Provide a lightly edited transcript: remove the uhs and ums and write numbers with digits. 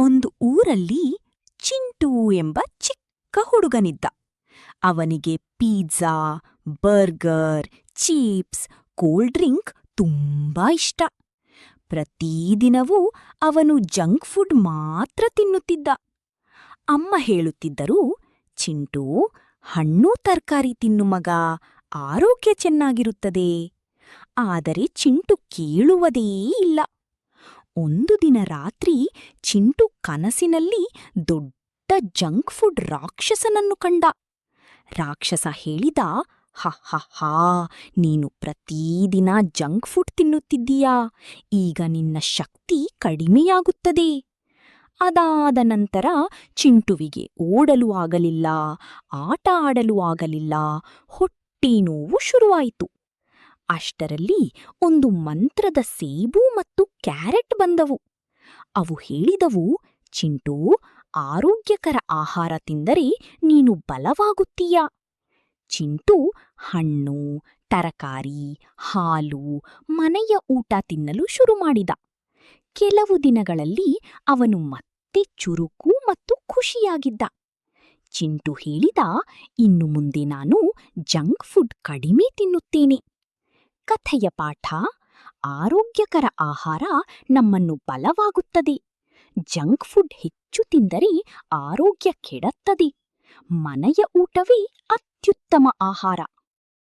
ಒಂದು ಊರಲ್ಲಿ ಚಿಂಟೂ ಎಂಬ ಚಿಕ್ಕ ಹುಡುಗನಿದ್ದ. ಅವನಿಗೆ ಪಿಜ್ಜಾ, ಬರ್ಗರ್, ಚೀಪ್ಸ್, ಕೋಲ್ಡ್ ಡ್ರಿಂಕ್ ತುಂಬಾ ಇಷ್ಟ. ಪ್ರತಿದಿನವೂ ಅವನು ಜಂಕ್ ಫುಡ್ ಮಾತ್ರ ತಿನ್ನುತ್ತಿದ್ದ. ಅಮ್ಮ ಹೇಳುತ್ತಿದ್ದರು, ಚಿಂಟೂ, ಹಣ್ಣು ತರಕಾರಿ ತಿನ್ನು ಮಗ, ಆರೋಗ್ಯ ಚೆನ್ನಾಗಿರುತ್ತದೆ. ಆದರೆ ಚಿಂಟು ಕೇಳುವುದೇ ಇಲ್ಲ. ಒಂದು ದಿನ ರಾತ್ರಿ ಚಿಂಟು ಕನಸಿನಲ್ಲಿ ದೊಡ್ಡ ಜಂಕ್ ಫುಡ್ ರಾಕ್ಷಸನನ್ನು ಕಂಡ. ರಾಕ್ಷಸ ಹೇಳಿದ, ಹಾ, ನೀನು ಪ್ರತಿದಿನ ಜಂಕ್ ಫುಡ್ ತಿನ್ನುತ್ತಿದ್ದೀಯಾ, ಈಗ ನಿನ್ನ ಶಕ್ತಿ ಕಡಿಮೆಯಾಗುತ್ತದೆ. ಅದಾದ ನಂತರ ಚಿಂಟುವಿಗೆ ಓಡಲು ಆಗಲಿಲ್ಲ, ಆಟ ಆಡಲು ಆಗಲಿಲ್ಲ, ಹೊಟ್ಟೆ ನೋವು ಶುರುವಾಯಿತು. ಅಷ್ಟರಲ್ಲಿ ಒಂದು ಮಂತ್ರದ ಸೇಬು ಮತ್ತು ಕ್ಯಾರೆಟ್ ಬಂದವು. ಅವು ಹೇಳಿದವು, ಚಿಂಟೂ, ಆರೋಗ್ಯಕರ ಆಹಾರ ತಿಂದರೆ ನೀನು ಬಲವಾಗುತ್ತೀಯ. ಚಿಂಟೂ ಹಣ್ಣು, ತರಕಾರಿ, ಹಾಲು, ಮನೆಯ ಊಟ ತಿನ್ನಲು ಶುರು ಮಾಡಿದ. ಕೆಲವು ದಿನಗಳಲ್ಲಿ ಅವನು ಮತ್ತೆ ಚುರುಕು ಮತ್ತು ಖುಷಿಯಾಗಿದ್ದ. ಚಿಂಟು ಹೇಳಿದ, ಇನ್ನು ಮುಂದೆ ನಾನು ಜಂಕ್ ಫುಡ್ ಕಡಿಮೆ ತಿನ್ನುತ್ತೇನೆ. ಕಥೆಯ ಪಾಠ: ಆರೋಗ್ಯಕರ ಆಹಾರ ನಮ್ಮನ್ನು ಬಲವಾಗುತ್ತದೆ. ಜಂಕ್ ಫುಡ್ ಹೆಚ್ಚು ತಿಂದರೆ ಆರೋಗ್ಯ ಕೆಡುತ್ತದೆ. ಮನೆಯ ಊಟವೇ ಅತ್ಯುತ್ತಮ ಆಹಾರ.